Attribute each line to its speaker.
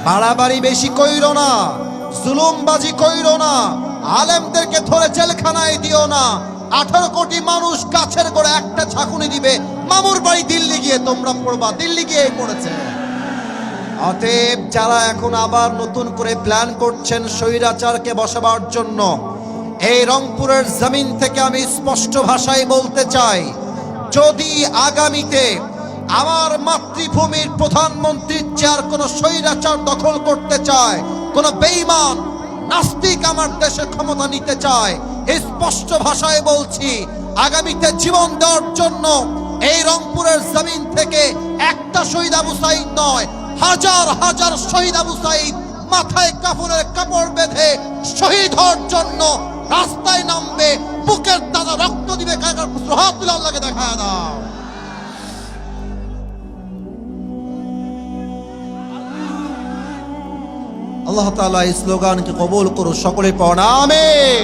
Speaker 1: বাড়াবাড়ি বেশি কইরো না, জুলুমবাজি কইরো না, আলেমদেরকে ধরে জেলখানায় দিও না। 18 কোটি মানুষ গাছের গোড়া একটা ঝাঁকুনি দিবে, মামুর বাড়ি দিল্লি গিয়ে তোমরা পড়বা, দিল্লি গিয়ে পড়েছে। অতএব যারা এখন আবার নতুন করে প্ল্যান করছেন স্বৈরাচারকে বসাবার জন্য, এই রংপুরের জমিন থেকে আমি স্পষ্ট ভাষায় বলতে চাই, যদি আগামীতে আমার মাতৃভূমির প্রধানমন্ত্রীর চেয়ার কোন স্বৈরাচার দখল করতে চায়, কোন বেঈমান নাস্তিক আমার দেশের ক্ষমতা নিতে চায়, স্পষ্ট ভাষায় বলছি, আগামীতে জীবন দেওয়ার জন্য এই রংপুরের জমিন থেকে একটা শহীদ আবু সাঈদ নয়, হাজার হাজার শহীদ আবু সাঈদ মাথায় কাফনের কাপড় বেঁধে শহীদ হওয়ার জন্য রাস্তায় নামবে, বুকের তাজা রক্ত দিবে। হাত তুলে আল্লাহকে দেখায় দাও। আল্লাহ তাআলা এই স্লোগানকে কবুল করুন, সকলে পড়ুন আমিন।